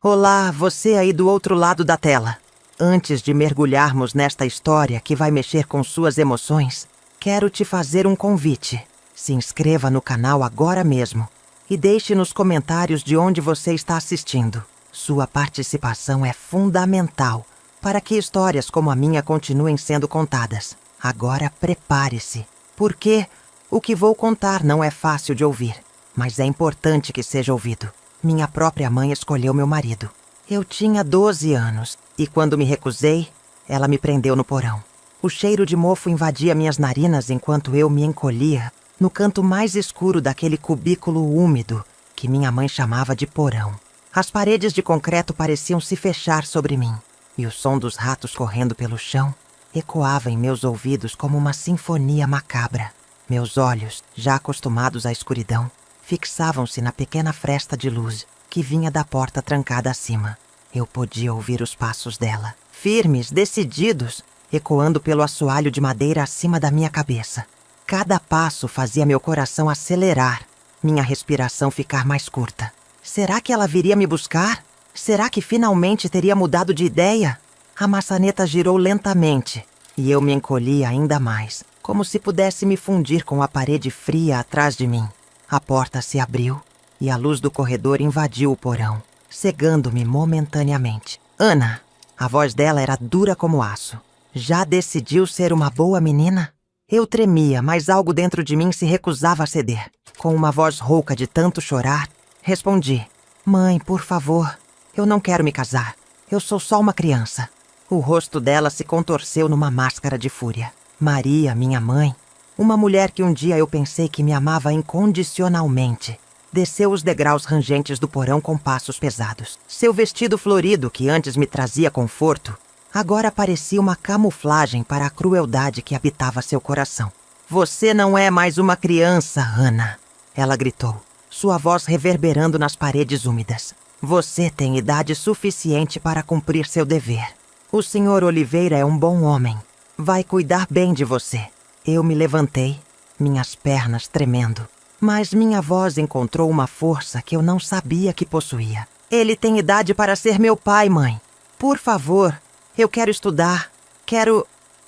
Olá, você aí do outro lado da tela. Antes de mergulharmos nesta história que vai mexer com suas emoções, quero te fazer um convite. Se inscreva no canal agora mesmo e deixe nos comentários de onde você está assistindo. Sua participação é fundamental para que histórias como a minha continuem sendo contadas. Agora prepare-se, porque o que vou contar não é fácil de ouvir, mas é importante que seja ouvido. Minha própria mãe escolheu meu marido. Eu tinha 12 anos e quando me recusei, ela me prendeu no porão. O cheiro de mofo invadia minhas narinas enquanto eu me encolhia no canto mais escuro daquele cubículo úmido que minha mãe chamava de porão. As paredes de concreto pareciam se fechar sobre mim e o som dos ratos correndo pelo chão ecoava em meus ouvidos como uma sinfonia macabra. Meus olhos, já acostumados à escuridão, fixavam-se na pequena fresta de luz que vinha da porta trancada acima. Eu podia ouvir os passos dela, firmes, decididos, ecoando pelo assoalho de madeira acima da minha cabeça. Cada passo fazia meu coração acelerar, minha respiração ficar mais curta. Será que ela viria me buscar? Será que finalmente teria mudado de ideia? A maçaneta girou lentamente e eu me encolhi ainda mais, como se pudesse me fundir com a parede fria atrás de mim. A porta se abriu e a luz do corredor invadiu o porão, cegando-me momentaneamente. Ana! A voz dela era dura como aço. Já decidiu ser uma boa menina? Eu tremia, mas algo dentro de mim se recusava a ceder. Com uma voz rouca de tanto chorar, respondi: Mãe, por favor, eu não quero me casar. Eu sou só uma criança. O rosto dela se contorceu numa máscara de fúria. Maria, minha mãe, uma mulher que um dia eu pensei que me amava incondicionalmente, desceu os degraus rangentes do porão com passos pesados. Seu vestido florido, que antes me trazia conforto, agora parecia uma camuflagem para a crueldade que habitava seu coração. Você não é mais uma criança, Ana, ela gritou, sua voz reverberando nas paredes úmidas. Você tem idade suficiente para cumprir seu dever. O Sr. Oliveira é um bom homem. Vai cuidar bem de você. Eu me levantei, minhas pernas tremendo, mas minha voz encontrou uma força que eu não sabia que possuía. Ele tem idade para ser meu pai, mãe. Por favor, eu quero estudar.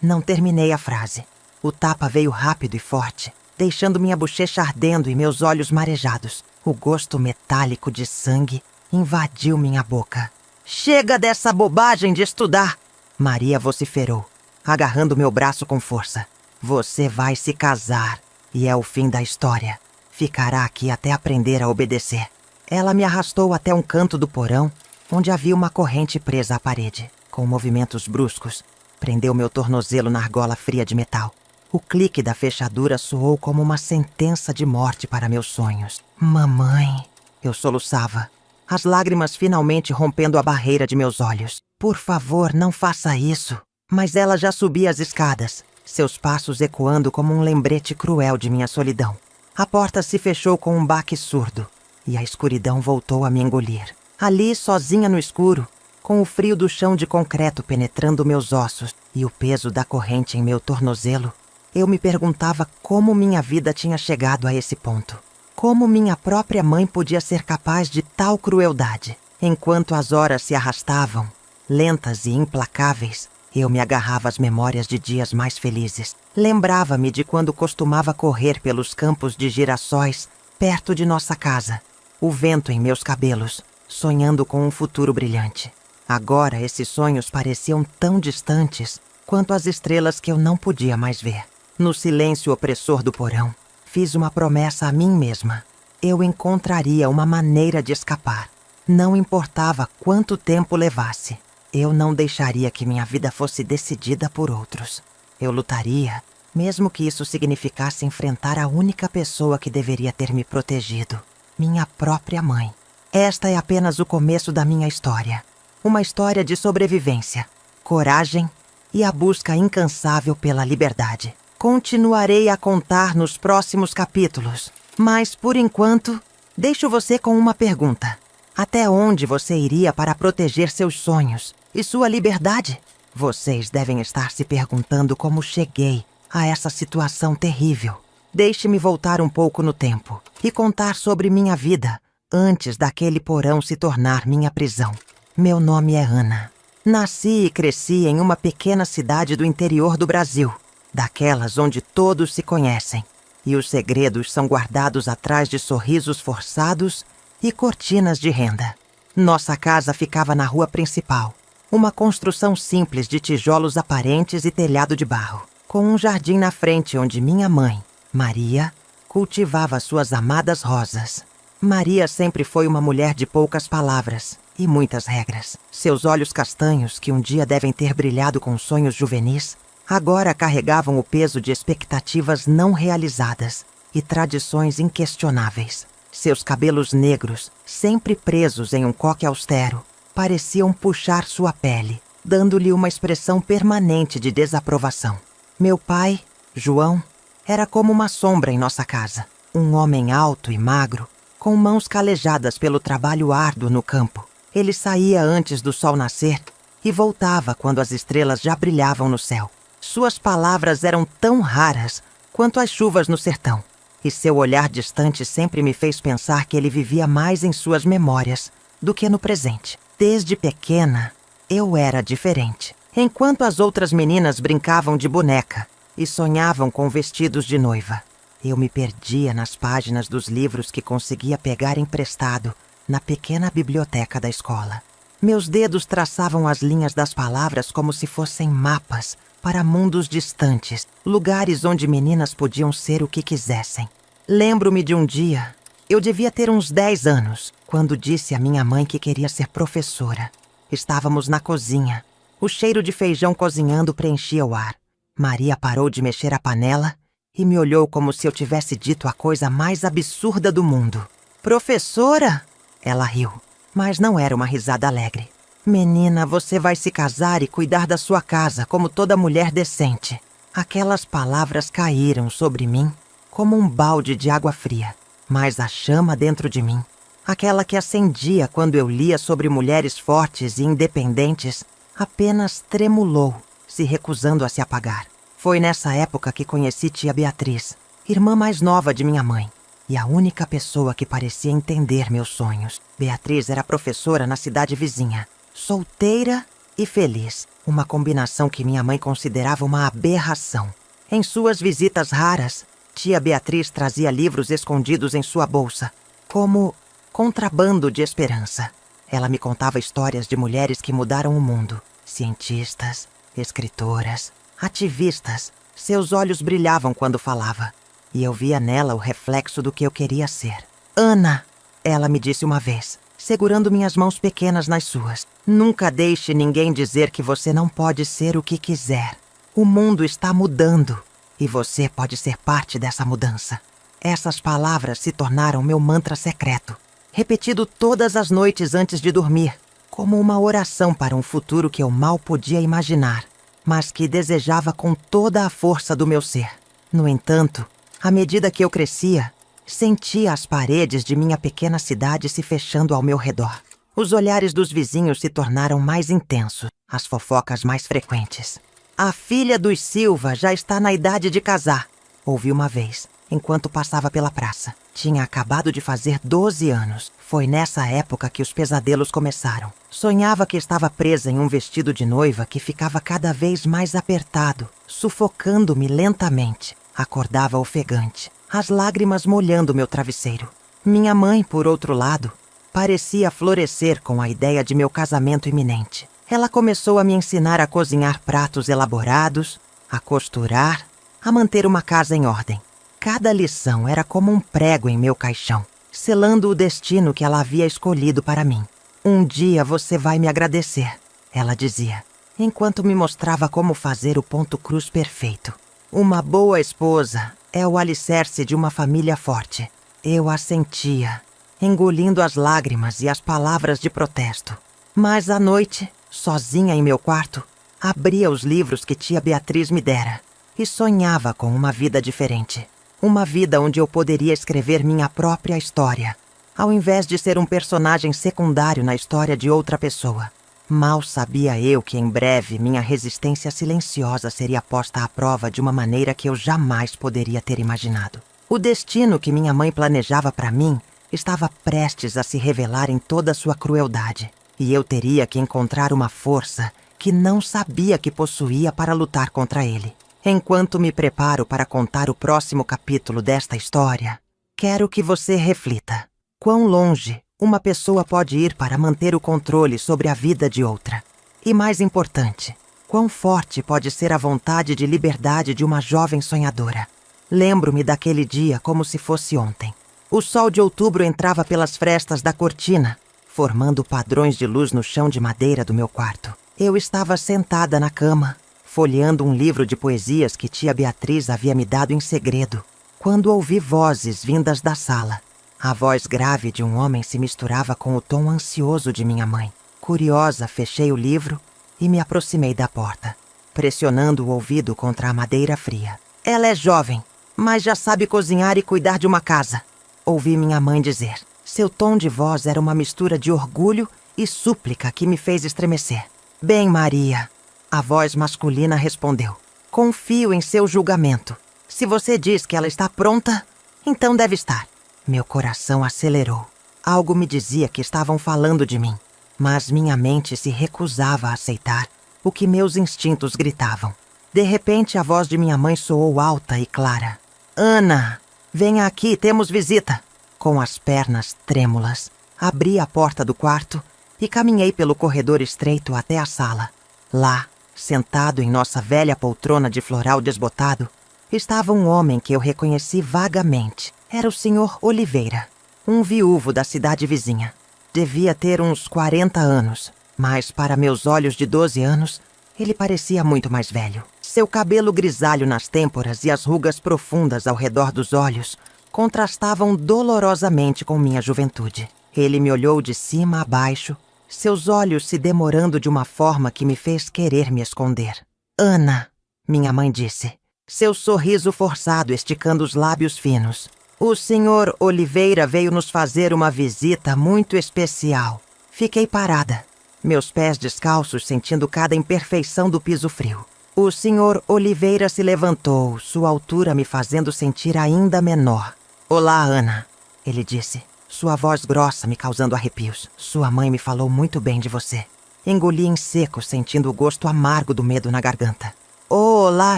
Não terminei a frase. O tapa veio rápido e forte, deixando minha bochecha ardendo e meus olhos marejados. O gosto metálico de sangue invadiu minha boca. Chega dessa bobagem de estudar! Maria vociferou, agarrando meu braço com força. Você vai se casar, e é o fim da história. Ficará aqui até aprender a obedecer. Ela me arrastou até um canto do porão, onde havia uma corrente presa à parede. Com movimentos bruscos, prendeu meu tornozelo na argola fria de metal. O clique da fechadura soou como uma sentença de morte para meus sonhos. Mamãe, eu soluçava, as lágrimas finalmente rompendo a barreira de meus olhos. Por favor, não faça isso. Mas ela já subia as escadas, seus passos ecoando como um lembrete cruel de minha solidão. A porta se fechou com um baque surdo e a escuridão voltou a me engolir. Ali, sozinha no escuro, com o frio do chão de concreto penetrando meus ossos e o peso da corrente em meu tornozelo, eu me perguntava como minha vida tinha chegado a esse ponto. Como minha própria mãe podia ser capaz de tal crueldade? Enquanto as horas se arrastavam, lentas e implacáveis, eu me agarrava às memórias de dias mais felizes. Lembrava-me de quando costumava correr pelos campos de girassóis perto de nossa casa, o vento em meus cabelos, sonhando com um futuro brilhante. Agora esses sonhos pareciam tão distantes quanto as estrelas que eu não podia mais ver. No silêncio opressor do porão, fiz uma promessa a mim mesma. Eu encontraria uma maneira de escapar. Não importava quanto tempo levasse. Eu não deixaria que minha vida fosse decidida por outros. Eu lutaria, mesmo que isso significasse enfrentar a única pessoa que deveria ter me protegido, minha própria mãe. Esta é apenas o começo da minha história. Uma história de sobrevivência, coragem e a busca incansável pela liberdade. Continuarei a contar nos próximos capítulos, mas, por enquanto, deixo você com uma pergunta. Até onde você iria para proteger seus sonhos e sua liberdade? Vocês devem estar se perguntando como cheguei a essa situação terrível. Deixe-me voltar um pouco no tempo e contar sobre minha vida antes daquele porão se tornar minha prisão. Meu nome é Ana. Nasci e cresci em uma pequena cidade do interior do Brasil, daquelas onde todos se conhecem, e os segredos são guardados atrás de sorrisos forçados e cortinas de renda. Nossa casa ficava na rua principal, uma construção simples de tijolos aparentes e telhado de barro, com um jardim na frente onde minha mãe, Maria, cultivava suas amadas rosas. Maria sempre foi uma mulher de poucas palavras e muitas regras. Seus olhos castanhos, que um dia devem ter brilhado com sonhos juvenis, agora carregavam o peso de expectativas não realizadas e tradições inquestionáveis. Seus cabelos negros, sempre presos em um coque austero, pareciam puxar sua pele, dando-lhe uma expressão permanente de desaprovação. Meu pai, João, era como uma sombra em nossa casa. Um homem alto e magro, com mãos calejadas pelo trabalho árduo no campo. Ele saía antes do sol nascer e voltava quando as estrelas já brilhavam no céu. Suas palavras eram tão raras quanto as chuvas no sertão, e seu olhar distante sempre me fez pensar que ele vivia mais em suas memórias do que no presente. Desde pequena, eu era diferente. Enquanto as outras meninas brincavam de boneca e sonhavam com vestidos de noiva, eu me perdia nas páginas dos livros que conseguia pegar emprestado na pequena biblioteca da escola. Meus dedos traçavam as linhas das palavras como se fossem mapas para mundos distantes, lugares onde meninas podiam ser o que quisessem. Lembro-me de um dia, eu devia ter uns 10 anos, quando disse à minha mãe que queria ser professora. Estávamos na cozinha. O cheiro de feijão cozinhando preenchia o ar. Maria parou de mexer a panela e me olhou como se eu tivesse dito a coisa mais absurda do mundo. Professora? Ela riu, mas não era uma risada alegre. Menina, você vai se casar e cuidar da sua casa como toda mulher decente. Aquelas palavras caíram sobre mim como um balde de água fria, mas a chama dentro de mim, aquela que acendia quando eu lia sobre mulheres fortes e independentes, apenas tremulou, se recusando a se apagar. Foi nessa época que conheci tia Beatriz, irmã mais nova de minha mãe, e a única pessoa que parecia entender meus sonhos. Beatriz era professora na cidade vizinha, solteira e feliz, uma combinação que minha mãe considerava uma aberração. Em suas visitas raras, tia Beatriz trazia livros escondidos em sua bolsa, como contrabando de esperança. Ela me contava histórias de mulheres que mudaram o mundo, cientistas, escritoras, ativistas. Seus olhos brilhavam quando falava, e eu via nela o reflexo do que eu queria ser. Ana, ela me disse uma vez, segurando minhas mãos pequenas nas suas, nunca deixe ninguém dizer que você não pode ser o que quiser. O mundo está mudando, e você pode ser parte dessa mudança. Essas palavras se tornaram meu mantra secreto, repetido todas as noites antes de dormir, como uma oração para um futuro que eu mal podia imaginar, mas que desejava com toda a força do meu ser. No entanto, à medida que eu crescia, sentia as paredes de minha pequena cidade se fechando ao meu redor. Os olhares dos vizinhos se tornaram mais intensos, as fofocas mais frequentes. A filha dos Silva já está na idade de casar, ouvi uma vez, enquanto passava pela praça. Tinha acabado de fazer 12 anos. Foi nessa época que os pesadelos começaram. Sonhava que estava presa em um vestido de noiva que ficava cada vez mais apertado, sufocando-me lentamente. Acordava ofegante, as lágrimas molhando meu travesseiro. Minha mãe, por outro lado, parecia florescer com a ideia de meu casamento iminente. Ela começou a me ensinar a cozinhar pratos elaborados, a costurar, a manter uma casa em ordem. Cada lição era como um prego em meu caixão, selando o destino que ela havia escolhido para mim. Um dia você vai me agradecer, ela dizia, enquanto me mostrava como fazer o ponto cruz perfeito. Uma boa esposa é o alicerce de uma família forte. Eu assentia, engolindo as lágrimas e as palavras de protesto. Mas à noite, sozinha em meu quarto, abria os livros que tia Beatriz me dera e sonhava com uma vida diferente. Uma vida onde eu poderia escrever minha própria história, ao invés de ser um personagem secundário na história de outra pessoa. Mal sabia eu que em breve minha resistência silenciosa seria posta à prova de uma maneira que eu jamais poderia ter imaginado. O destino que minha mãe planejava para mim estava prestes a se revelar em toda a sua crueldade, e eu teria que encontrar uma força que não sabia que possuía para lutar contra ele. Enquanto me preparo para contar o próximo capítulo desta história, quero que você reflita. Quão longe uma pessoa pode ir para manter o controle sobre a vida de outra? E mais importante, quão forte pode ser a vontade de liberdade de uma jovem sonhadora? Lembro-me daquele dia como se fosse ontem. O sol de outubro entrava pelas frestas da cortina, formando padrões de luz no chão de madeira do meu quarto. Eu estava sentada na cama, folheando um livro de poesias que tia Beatriz havia me dado em segredo, quando ouvi vozes vindas da sala. A voz grave de um homem se misturava com o tom ansioso de minha mãe. Curiosa, fechei o livro e me aproximei da porta, pressionando o ouvido contra a madeira fria. Ela é jovem, mas já sabe cozinhar e cuidar de uma casa, ouvi minha mãe dizer. Seu tom de voz era uma mistura de orgulho e súplica que me fez estremecer. Bem, Maria, a voz masculina respondeu. Confio em seu julgamento. Se você diz que ela está pronta, então deve estar. Meu coração acelerou. Algo me dizia que estavam falando de mim, mas minha mente se recusava a aceitar o que meus instintos gritavam. De repente, a voz de minha mãe soou alta e clara. Ana, venha aqui, temos visita. Com as pernas trêmulas, abri a porta do quarto e caminhei pelo corredor estreito até a sala. Lá, sentado em nossa velha poltrona de floral desbotado, estava um homem que eu reconheci vagamente. Era o Sr. Oliveira, um viúvo da cidade vizinha. Devia ter uns 40 anos, mas para meus olhos de 12 anos, ele parecia muito mais velho. Seu cabelo grisalho nas têmporas e as rugas profundas ao redor dos olhos contrastavam dolorosamente com minha juventude. Ele me olhou de cima a baixo, seus olhos se demorando de uma forma que me fez querer me esconder. Ana, minha mãe disse, seu sorriso forçado esticando os lábios finos. O Sr. Oliveira veio nos fazer uma visita muito especial. Fiquei parada, meus pés descalços sentindo cada imperfeição do piso frio. O Sr. Oliveira se levantou, sua altura me fazendo sentir ainda menor. Olá, Ana, ele disse, sua voz grossa me causando arrepios. Sua mãe me falou muito bem de você. Engoli em seco, sentindo o gosto amargo do medo na garganta. Olá,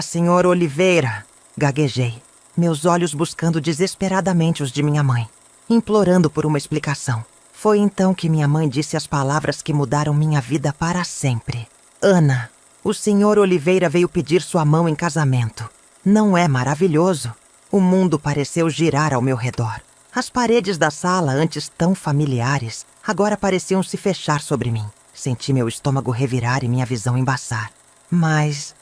Sr. Oliveira, gaguejei, meus olhos buscando desesperadamente os de minha mãe, implorando por uma explicação. Foi então que minha mãe disse as palavras que mudaram minha vida para sempre. Ana, o Sr. Oliveira veio pedir sua mão em casamento. Não é maravilhoso? O mundo pareceu girar ao meu redor. As paredes da sala, antes tão familiares, agora pareciam se fechar sobre mim. Senti meu estômago revirar e minha visão embaçar. Mas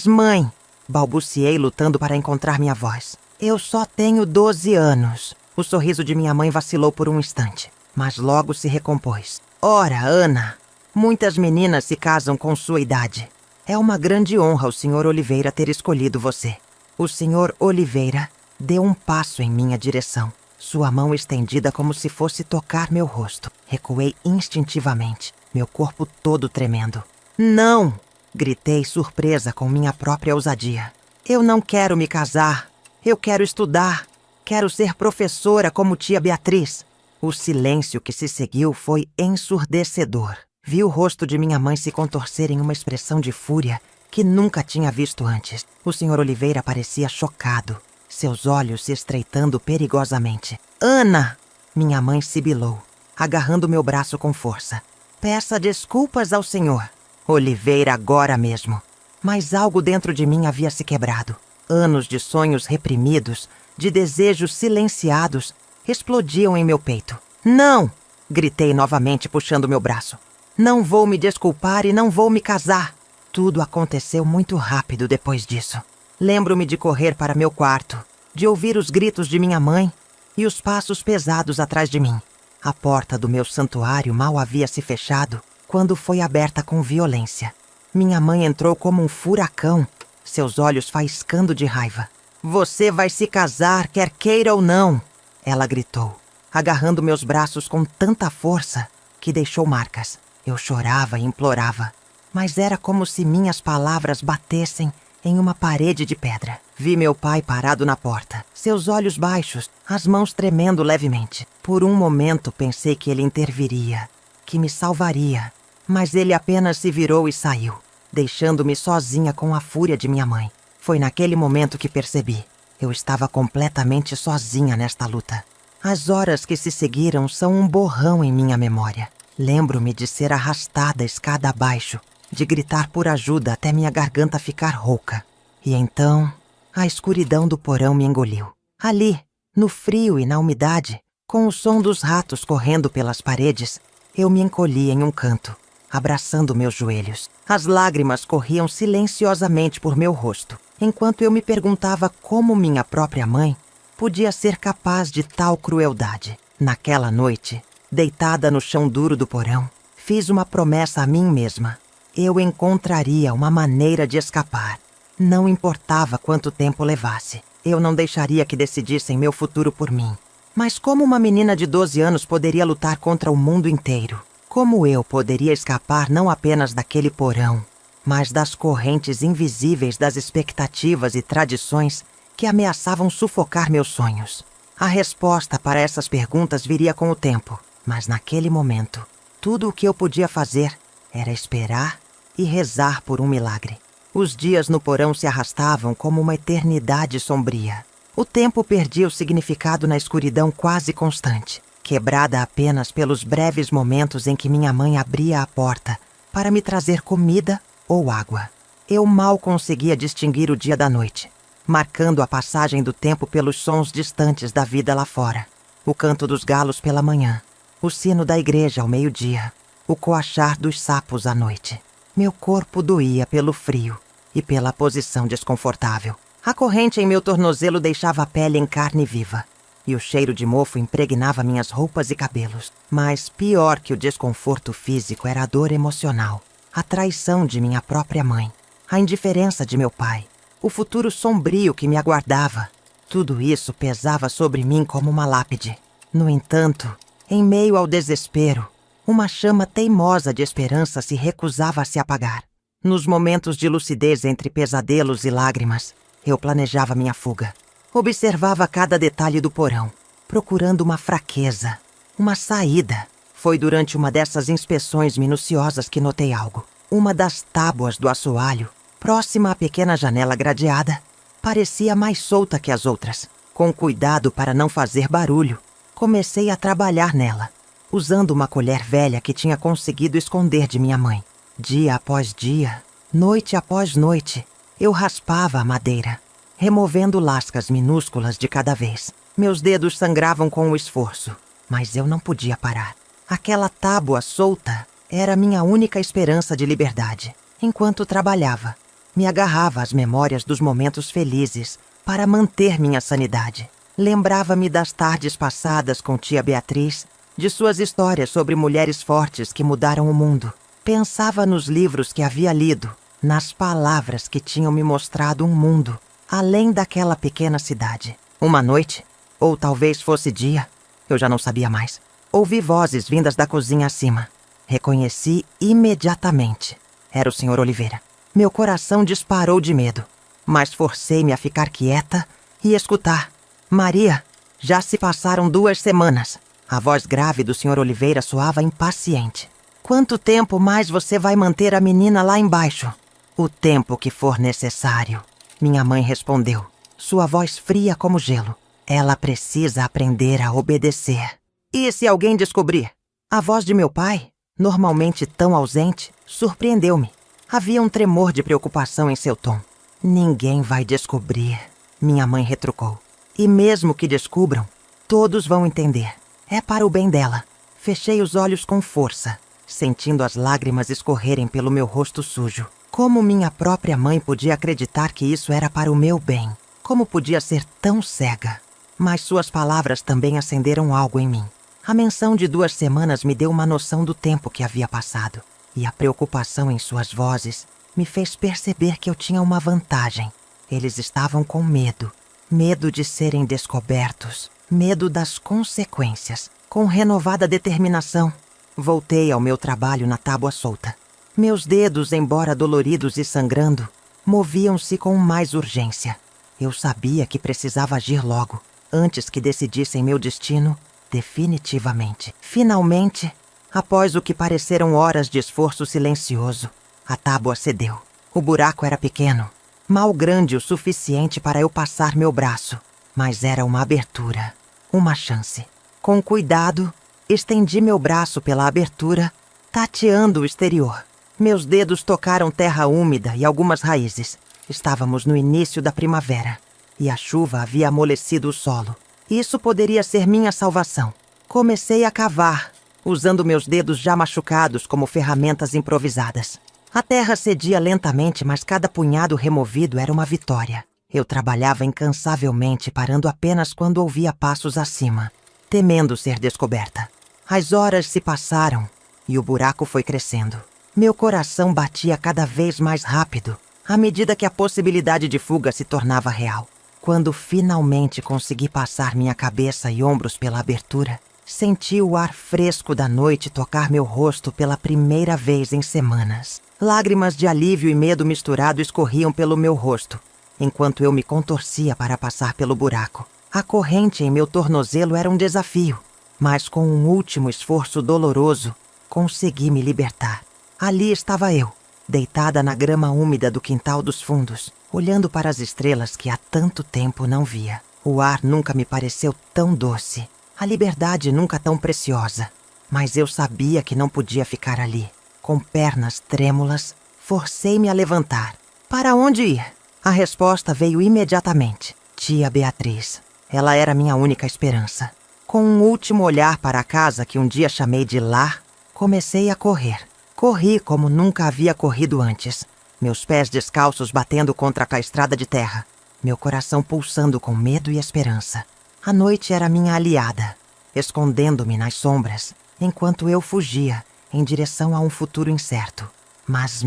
mãe, balbuciei lutando para encontrar minha voz. Eu só tenho 12 anos. O sorriso de minha mãe vacilou por um instante, mas logo se recompôs. Ora, Ana, muitas meninas se casam com sua idade. É uma grande honra o Sr. Oliveira ter escolhido você. O Sr. Oliveira deu um passo em minha direção, sua mão estendida como se fosse tocar meu rosto. Recuei instintivamente, meu corpo todo tremendo. Não! Gritei surpresa com minha própria ousadia. Eu não quero me casar. Eu quero estudar. Quero ser professora como tia Beatriz. O silêncio que se seguiu foi ensurdecedor. Vi o rosto de minha mãe se contorcer em uma expressão de fúria que nunca tinha visto antes. O Sr. Oliveira parecia chocado, seus olhos se estreitando perigosamente. Ana! Minha mãe sibilou, agarrando meu braço com força. Peça desculpas ao senhor. Oliveira agora mesmo. Mas algo dentro de mim havia se quebrado. Anos de sonhos reprimidos, de desejos silenciados, explodiam em meu peito. Não! Gritei novamente, puxando meu braço. Não vou me desculpar e não vou me casar. Tudo aconteceu muito rápido depois disso. Lembro-me de correr para meu quarto, de ouvir os gritos de minha mãe e os passos pesados atrás de mim. A porta do meu santuário mal havia se fechado quando foi aberta com violência. Minha mãe entrou como um furacão, seus olhos faiscando de raiva. Você vai se casar, quer queira ou não, ela gritou, agarrando meus braços com tanta força que deixou marcas. Eu chorava e implorava, mas era como se minhas palavras batessem em uma parede de pedra. Vi meu pai parado na porta, seus olhos baixos, as mãos tremendo levemente. Por um momento pensei que ele interviria, que me salvaria, mas ele apenas se virou e saiu, deixando-me sozinha com a fúria de minha mãe. Foi naquele momento que percebi. Eu estava completamente sozinha nesta luta. As horas que se seguiram são um borrão em minha memória. Lembro-me de ser arrastada escada abaixo, de gritar por ajuda até minha garganta ficar rouca. E então, a escuridão do porão me engoliu. Ali, no frio e na umidade, com o som dos ratos correndo pelas paredes, eu me encolhi em um canto, abraçando meus joelhos. As lágrimas corriam silenciosamente por meu rosto, enquanto eu me perguntava como minha própria mãe podia ser capaz de tal crueldade. Naquela noite, deitada no chão duro do porão, fiz uma promessa a mim mesma. Eu encontraria uma maneira de escapar. Não importava quanto tempo levasse. Eu não deixaria que decidissem meu futuro por mim. Mas como uma menina de 12 anos poderia lutar contra o mundo inteiro? Como eu poderia escapar não apenas daquele porão, mas das correntes invisíveis das expectativas e tradições que ameaçavam sufocar meus sonhos? A resposta para essas perguntas viria com o tempo, mas naquele momento, tudo o que eu podia fazer era esperar e rezar por um milagre. Os dias no porão se arrastavam como uma eternidade sombria. O tempo perdia o significado na escuridão quase constante, quebrada apenas pelos breves momentos em que minha mãe abria a porta para me trazer comida ou água. Eu mal conseguia distinguir o dia da noite, marcando a passagem do tempo pelos sons distantes da vida lá fora. O canto dos galos pela manhã, o sino da igreja ao meio-dia, o coachar dos sapos à noite. Meu corpo doía pelo frio e pela posição desconfortável. A corrente em meu tornozelo deixava a pele em carne viva, e o cheiro de mofo impregnava minhas roupas e cabelos. Mas pior que o desconforto físico era a dor emocional, a traição de minha própria mãe, a indiferença de meu pai, o futuro sombrio que me aguardava. Tudo isso pesava sobre mim como uma lápide. No entanto, em meio ao desespero, uma chama teimosa de esperança se recusava a se apagar. Nos momentos de lucidez entre pesadelos e lágrimas, eu planejava minha fuga. Observava cada detalhe do porão, procurando uma fraqueza, uma saída. Foi durante uma dessas inspeções minuciosas que notei algo. Uma das tábuas do assoalho, próxima à pequena janela gradeada, parecia mais solta que as outras. Com cuidado para não fazer barulho, comecei a trabalhar nela, usando uma colher velha que tinha conseguido esconder de minha mãe. Dia após dia, noite após noite, eu raspava a madeira, removendo lascas minúsculas de cada vez. Meus dedos sangravam com o esforço, mas eu não podia parar. Aquela tábua solta era minha única esperança de liberdade. Enquanto trabalhava, me agarrava às memórias dos momentos felizes para manter minha sanidade. Lembrava-me das tardes passadas com tia Beatriz, de suas histórias sobre mulheres fortes que mudaram o mundo. Pensava nos livros que havia lido, nas palavras que tinham me mostrado um mundo além daquela pequena cidade. Uma noite, ou talvez fosse dia, eu já não sabia mais, ouvi vozes vindas da cozinha acima. Reconheci imediatamente. Era o Sr. Oliveira. Meu coração disparou de medo, mas forcei-me a ficar quieta e escutar. Maria, já se passaram 2 semanas. A voz grave do Sr. Oliveira soava impaciente. Quanto tempo mais você vai manter a menina lá embaixo? O tempo que for necessário, minha mãe respondeu, sua voz fria como gelo. Ela precisa aprender a obedecer. E se alguém descobrir? A voz de meu pai, normalmente tão ausente, surpreendeu-me. Havia um tremor de preocupação em seu tom. Ninguém vai descobrir, minha mãe retrucou. E mesmo que descubram, todos vão entender. É para o bem dela. Fechei os olhos com força, sentindo as lágrimas escorrerem pelo meu rosto sujo. Como minha própria mãe podia acreditar que isso era para o meu bem? Como podia ser tão cega? Mas suas palavras também acenderam algo em mim. A menção de 2 semanas me deu uma noção do tempo que havia passado. E a preocupação em suas vozes me fez perceber que eu tinha uma vantagem. Eles estavam com medo. Medo de serem descobertos. Medo das consequências. Com renovada determinação, voltei ao meu trabalho na tábua solta. Meus dedos, embora doloridos e sangrando, moviam-se com mais urgência. Eu sabia que precisava agir logo, antes que decidissem meu destino definitivamente. Finalmente, após o que pareceram horas de esforço silencioso, a tábua cedeu. O buraco era pequeno, mal grande o suficiente para eu passar meu braço, mas era uma abertura, uma chance. Com cuidado, estendi meu braço pela abertura, tateando o exterior. Meus dedos tocaram terra úmida e algumas raízes. Estávamos no início da primavera, e a chuva havia amolecido o solo. Isso poderia ser minha salvação. Comecei a cavar, usando meus dedos já machucados como ferramentas improvisadas. A terra cedia lentamente, mas cada punhado removido era uma vitória. Eu trabalhava incansavelmente, parando apenas quando ouvia passos acima, temendo ser descoberta. As horas se passaram e o buraco foi crescendo. Meu coração batia cada vez mais rápido, à medida que a possibilidade de fuga se tornava real. Quando finalmente consegui passar minha cabeça e ombros pela abertura, senti o ar fresco da noite tocar meu rosto pela primeira vez em semanas. Lágrimas de alívio e medo misturado escorriam pelo meu rosto, enquanto eu me contorcia para passar pelo buraco. A corrente em meu tornozelo era um desafio, mas com um último esforço doloroso, consegui me libertar. Ali estava eu, deitada na grama úmida do quintal dos fundos, olhando para as estrelas que há tanto tempo não via. O ar nunca me pareceu tão doce, a liberdade nunca tão preciosa. Mas eu sabia que não podia ficar ali. Com pernas trêmulas, forcei-me a levantar. Para onde ir? A resposta veio imediatamente. Tia Beatriz. Ela era minha única esperança. Com um último olhar para a casa que um dia chamei de lar, comecei a correr. Corri como nunca havia corrido antes, meus pés descalços batendo contra a estrada de terra, meu coração pulsando com medo e esperança. A noite era minha aliada, escondendo-me nas sombras, enquanto eu fugia em direção a um futuro incerto. Mas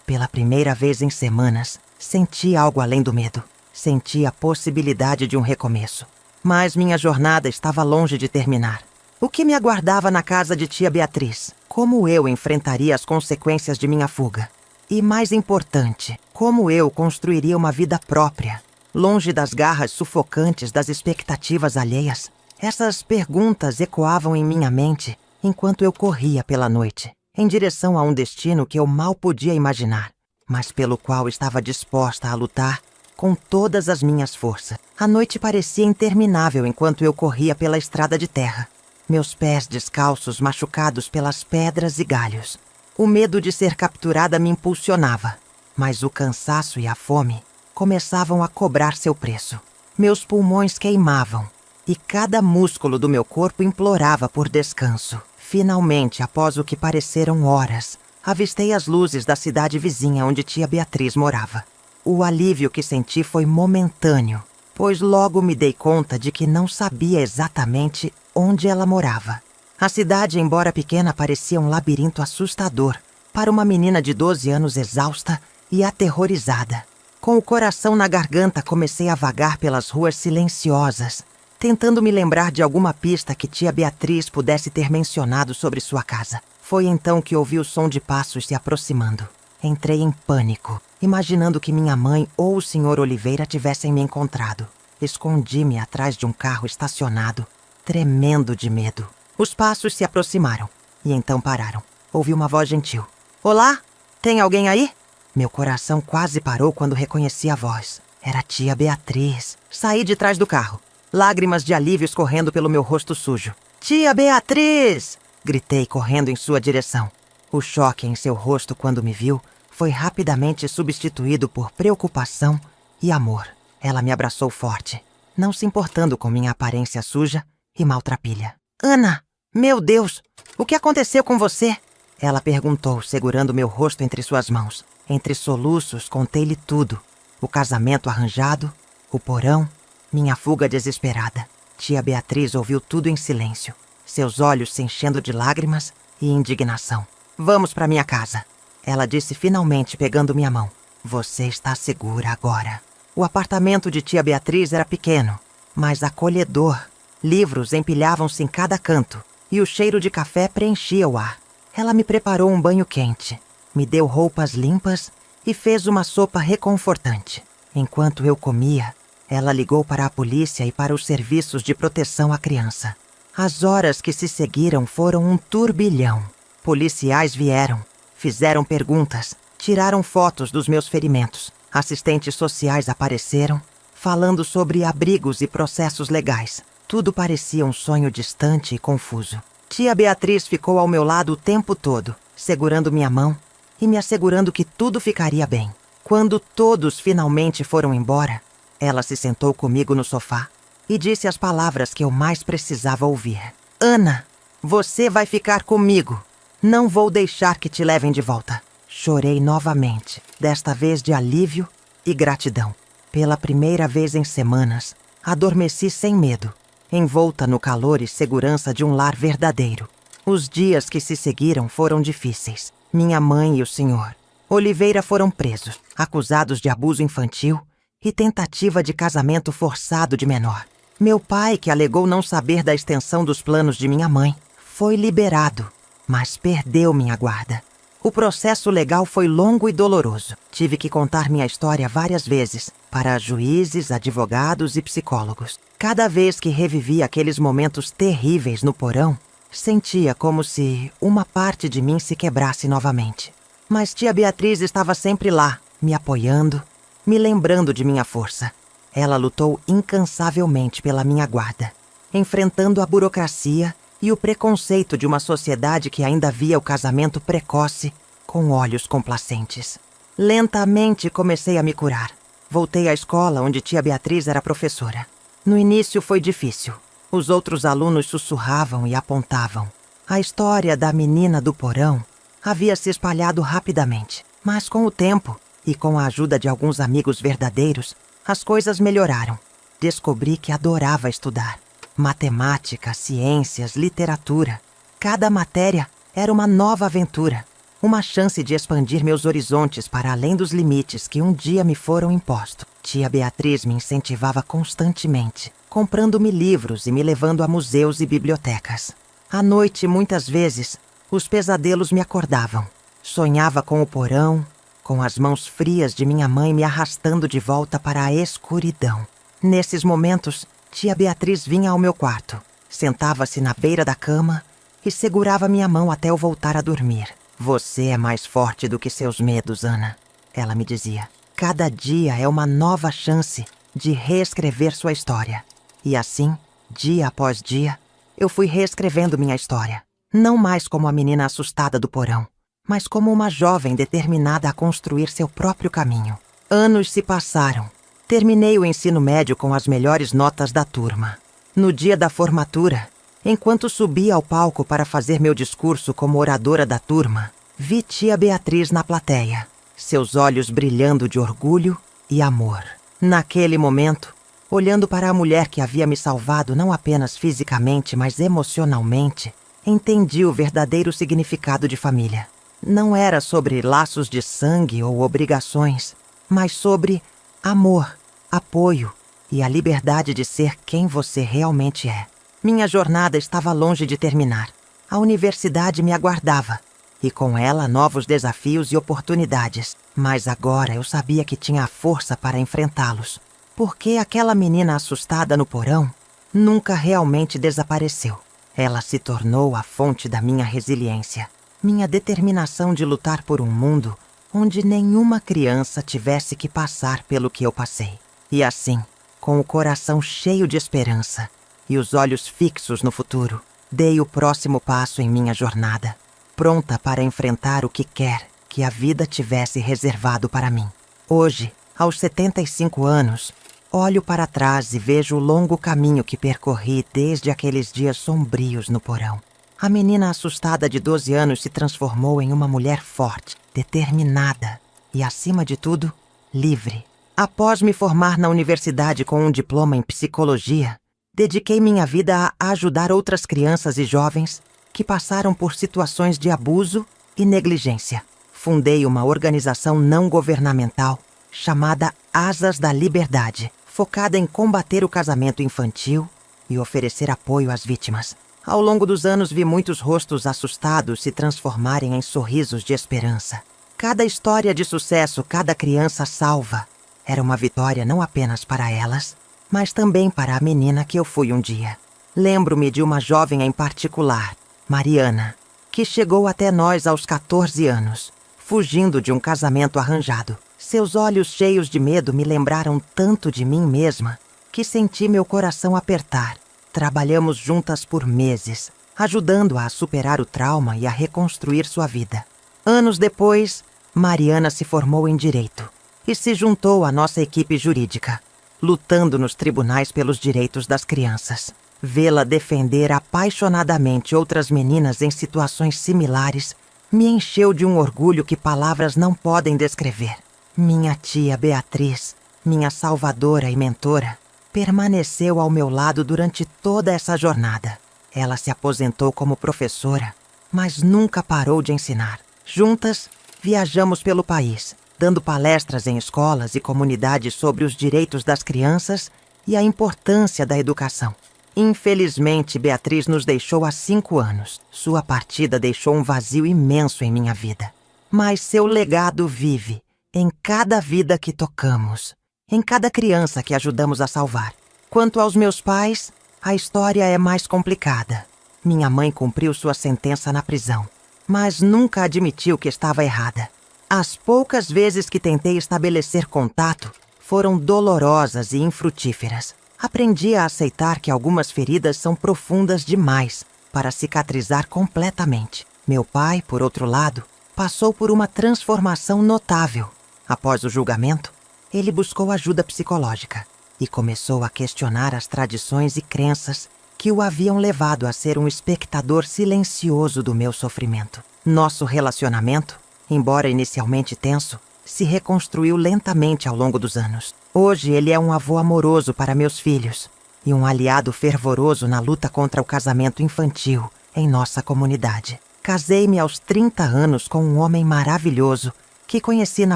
pela primeira vez em semanas, senti algo além do medo. Senti a possibilidade de um recomeço. Mas minha jornada estava longe de terminar. O que me aguardava na casa de tia Beatriz? Como eu enfrentaria as consequências de minha fuga? E mais importante, como eu construiria uma vida própria, longe das garras sufocantes das expectativas alheias? Essas perguntas ecoavam em minha mente enquanto eu corria pela noite, em direção a um destino que eu mal podia imaginar, mas pelo qual estava disposta a lutar com todas as minhas forças. A noite parecia interminável enquanto eu corria pela estrada de terra. Meus pés descalços machucados pelas pedras e galhos. O medo de ser capturada me impulsionava, mas o cansaço e a fome começavam a cobrar seu preço. Meus pulmões queimavam e cada músculo do meu corpo implorava por descanso. Finalmente, após o que pareceram horas, avistei as luzes da cidade vizinha onde tia Beatriz morava. O alívio que senti foi momentâneo, pois logo me dei conta de que não sabia exatamente onde ela morava. A cidade, embora pequena, parecia um labirinto assustador para uma menina de 12 anos exausta e aterrorizada. Com o coração na garganta, comecei a vagar pelas ruas silenciosas, tentando me lembrar de alguma pista que tia Beatriz pudesse ter mencionado sobre sua casa. Foi então que ouvi o som de passos se aproximando. Entrei em pânico, imaginando que minha mãe ou o Sr. Oliveira tivessem me encontrado. Escondi-me atrás de um carro estacionado, tremendo de medo. Os passos se aproximaram e então pararam. Ouvi uma voz gentil. Olá? Tem alguém aí? Meu coração quase parou quando reconheci a voz. Era tia Beatriz. Saí de trás do carro, lágrimas de alívio escorrendo pelo meu rosto sujo. Tia Beatriz! Gritei correndo em sua direção. O choque em seu rosto quando me viu foi rapidamente substituído por preocupação e amor. Ela me abraçou forte, não se importando com minha aparência suja e maltrapilha. Ana! Meu Deus! O que aconteceu com você? Ela perguntou, segurando meu rosto entre suas mãos. Entre soluços, contei-lhe tudo. O casamento arranjado, o porão, minha fuga desesperada. Tia Beatriz ouviu tudo em silêncio, seus olhos se enchendo de lágrimas e indignação. Vamos para minha casa, ela disse finalmente, pegando minha mão. Você está segura agora. O apartamento de tia Beatriz era pequeno, mas acolhedor. Livros empilhavam-se em cada canto e o cheiro de café preenchia o ar. Ela me preparou um banho quente, me deu roupas limpas e fez uma sopa reconfortante. Enquanto eu comia, ela ligou para a polícia e para os serviços de proteção à criança. As horas que se seguiram foram um turbilhão. Policiais vieram, fizeram perguntas, tiraram fotos dos meus ferimentos. Assistentes sociais apareceram, falando sobre abrigos e processos legais. Tudo parecia um sonho distante e confuso. Tia Beatriz ficou ao meu lado o tempo todo, segurando minha mão e me assegurando que tudo ficaria bem. Quando todos finalmente foram embora, ela se sentou comigo no sofá e disse as palavras que eu mais precisava ouvir. Ana, você vai ficar comigo. Não vou deixar que te levem de volta. Chorei novamente, desta vez de alívio e gratidão. Pela primeira vez em semanas, adormeci sem medo, envolta no calor e segurança de um lar verdadeiro. Os dias que se seguiram foram difíceis. Minha mãe e o senhor Oliveira foram presos, acusados de abuso infantil e tentativa de casamento forçado de menor. Meu pai, que alegou não saber da extensão dos planos de minha mãe, foi liberado, mas perdeu minha guarda. O processo legal foi longo e doloroso. Tive que contar minha história várias vezes, para juízes, advogados e psicólogos. Cada vez que revivia aqueles momentos terríveis no porão, sentia como se uma parte de mim se quebrasse novamente. Mas tia Beatriz estava sempre lá, me apoiando, me lembrando de minha força. Ela lutou incansavelmente pela minha guarda, enfrentando a burocracia e o preconceito de uma sociedade que ainda via o casamento precoce com olhos complacentes. Lentamente comecei a me curar. Voltei à escola onde tia Beatriz era professora. No início foi difícil. Os outros alunos sussurravam e apontavam. A história da menina do porão havia se espalhado rapidamente. Mas com o tempo, e com a ajuda de alguns amigos verdadeiros, as coisas melhoraram. Descobri que adorava estudar. Matemática, ciências, literatura. Cada matéria era uma nova aventura. Uma chance de expandir meus horizontes para além dos limites que um dia me foram impostos. Tia Beatriz me incentivava constantemente, comprando-me livros e me levando a museus e bibliotecas. À noite, muitas vezes, os pesadelos me acordavam. Sonhava com o porão, com as mãos frias de minha mãe me arrastando de volta para a escuridão. Nesses momentos, tia Beatriz vinha ao meu quarto, sentava-se na beira da cama e segurava minha mão até eu voltar a dormir. Você é mais forte do que seus medos, Ana, ela me dizia. Cada dia é uma nova chance de reescrever sua história. E assim, dia após dia, eu fui reescrevendo minha história. Não mais como a menina assustada do porão, mas como uma jovem determinada a construir seu próprio caminho. Anos se passaram. Terminei o ensino médio com as melhores notas da turma. No dia da formatura, enquanto subia ao palco para fazer meu discurso como oradora da turma, vi tia Beatriz na plateia, seus olhos brilhando de orgulho e amor. Naquele momento, olhando para a mulher que havia me salvado não apenas fisicamente, mas emocionalmente, entendi o verdadeiro significado de família. Não era sobre laços de sangue ou obrigações, mas sobre amor, apoio e a liberdade de ser quem você realmente é. Minha jornada estava longe de terminar. A universidade me aguardava, e com ela novos desafios e oportunidades. Mas agora eu sabia que tinha a força para enfrentá-los, porque aquela menina assustada no porão nunca realmente desapareceu. Ela se tornou a fonte da minha resiliência, minha determinação de lutar por um mundo onde nenhuma criança tivesse que passar pelo que eu passei. E assim, com o coração cheio de esperança e os olhos fixos no futuro, dei o próximo passo em minha jornada, pronta para enfrentar o que quer que a vida tivesse reservado para mim. Hoje, aos 75 anos, olho para trás e vejo o longo caminho que percorri desde aqueles dias sombrios no porão. A menina assustada de 12 anos se transformou em uma mulher forte, determinada e, acima de tudo, livre. Após me formar na universidade com um diploma em psicologia, dediquei minha vida a ajudar outras crianças e jovens que passaram por situações de abuso e negligência. Fundei uma organização não governamental chamada Asas da Liberdade, focada em combater o casamento infantil e oferecer apoio às vítimas. Ao longo dos anos vi muitos rostos assustados se transformarem em sorrisos de esperança. Cada história de sucesso, cada criança salva, era uma vitória não apenas para elas, mas também para a menina que eu fui um dia. Lembro-me de uma jovem em particular, Mariana, que chegou até nós aos 14 anos, fugindo de um casamento arranjado. Seus olhos cheios de medo me lembraram tanto de mim mesma que senti meu coração apertar. Trabalhamos juntas por meses, ajudando-a a superar o trauma e a reconstruir sua vida. Anos depois, Mariana se formou em Direito e se juntou à nossa equipe jurídica, lutando nos tribunais pelos direitos das crianças. Vê-la defender apaixonadamente outras meninas em situações similares me encheu de um orgulho que palavras não podem descrever. Minha tia Beatriz, minha salvadora e mentora, permaneceu ao meu lado durante toda essa jornada. Ela se aposentou como professora, mas nunca parou de ensinar. Juntas, viajamos pelo país, dando palestras em escolas e comunidades sobre os direitos das crianças e a importância da educação. Infelizmente, Beatriz nos deixou há 5 anos. Sua partida deixou um vazio imenso em minha vida. Mas seu legado vive em cada vida que tocamos, em cada criança que ajudamos a salvar. Quanto aos meus pais, a história é mais complicada. Minha mãe cumpriu sua sentença na prisão, mas nunca admitiu que estava errada. As poucas vezes que tentei estabelecer contato foram dolorosas e infrutíferas. Aprendi a aceitar que algumas feridas são profundas demais para cicatrizar completamente. Meu pai, por outro lado, passou por uma transformação notável. Após o julgamento, ele buscou ajuda psicológica e começou a questionar as tradições e crenças que o haviam levado a ser um espectador silencioso do meu sofrimento. Nosso relacionamento, embora inicialmente tenso, se reconstruiu lentamente ao longo dos anos. Hoje ele é um avô amoroso para meus filhos e um aliado fervoroso na luta contra o casamento infantil em nossa comunidade. Casei-me aos 30 anos com um homem maravilhoso que conheci na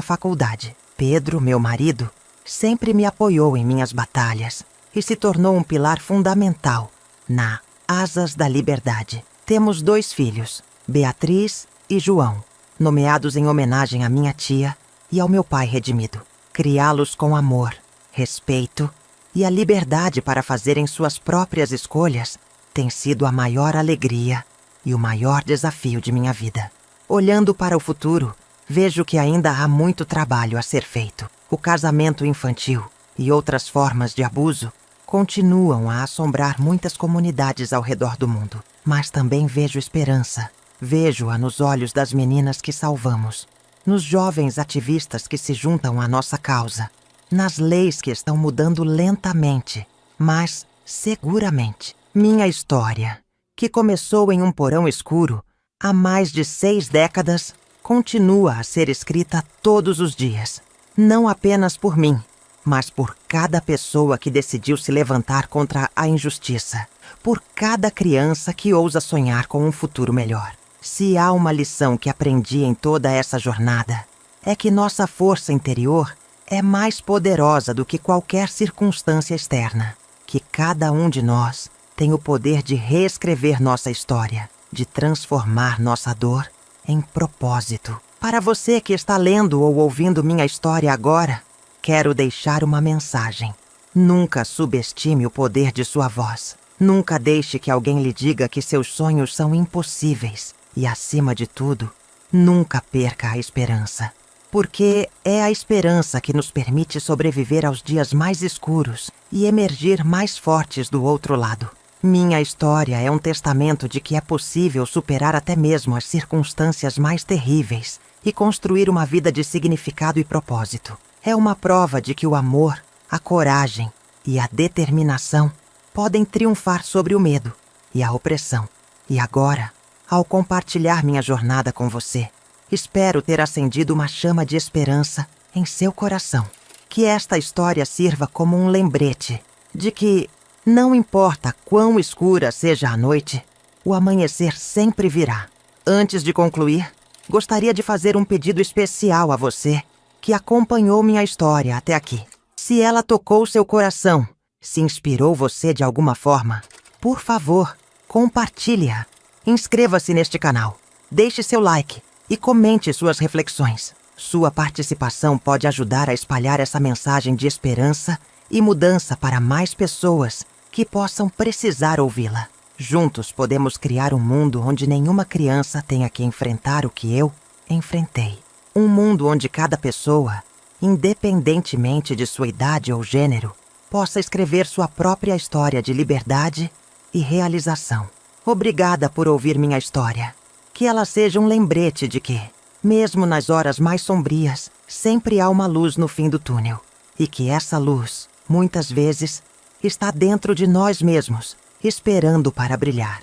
faculdade. Pedro, meu marido, sempre me apoiou em minhas batalhas e se tornou um pilar fundamental na Asas da Liberdade. Temos 2 filhos, Beatriz e João, nomeados em homenagem à minha tia e ao meu pai redimido. Criá-los com amor, respeito e a liberdade para fazerem suas próprias escolhas tem sido a maior alegria e o maior desafio de minha vida. Olhando para o futuro, vejo que ainda há muito trabalho a ser feito. O casamento infantil e outras formas de abuso continuam a assombrar muitas comunidades ao redor do mundo. Mas também vejo esperança. Vejo-a nos olhos das meninas que salvamos, nos jovens ativistas que se juntam à nossa causa, nas leis que estão mudando lentamente, mas seguramente. Minha história, que começou em um porão escuro há mais de 6 décadas, continua a ser escrita todos os dias. Não apenas por mim, mas por cada pessoa que decidiu se levantar contra a injustiça, por cada criança que ousa sonhar com um futuro melhor. Se há uma lição que aprendi em toda essa jornada, é que nossa força interior é mais poderosa do que qualquer circunstância externa, que cada um de nós tem o poder de reescrever nossa história, de transformar nossa dor em propósito. Para você que está lendo ou ouvindo minha história agora, quero deixar uma mensagem. Nunca subestime o poder de sua voz. Nunca deixe que alguém lhe diga que seus sonhos são impossíveis. E, acima de tudo, nunca perca a esperança. Porque é a esperança que nos permite sobreviver aos dias mais escuros e emergir mais fortes do outro lado. Minha história é um testamento de que é possível superar até mesmo as circunstâncias mais terríveis e construir uma vida de significado e propósito. É uma prova de que o amor, a coragem e a determinação podem triunfar sobre o medo e a opressão. E agora, ao compartilhar minha jornada com você, espero ter acendido uma chama de esperança em seu coração. Que esta história sirva como um lembrete de que, não importa quão escura seja a noite, o amanhecer sempre virá. Antes de concluir, gostaria de fazer um pedido especial a você que acompanhou minha história até aqui. Se ela tocou seu coração, se inspirou você de alguma forma, por favor, compartilhe-a. Inscreva-se neste canal, deixe seu like e comente suas reflexões. Sua participação pode ajudar a espalhar essa mensagem de esperança e mudança para mais pessoas que possam precisar ouvi-la. Juntos podemos criar um mundo onde nenhuma criança tenha que enfrentar o que eu enfrentei. Um mundo onde cada pessoa, independentemente de sua idade ou gênero, possa escrever sua própria história de liberdade e realização. Obrigada por ouvir minha história. Que ela seja um lembrete de que, mesmo nas horas mais sombrias, sempre há uma luz no fim do túnel. E que essa luz, muitas vezes, está dentro de nós mesmos, esperando para brilhar.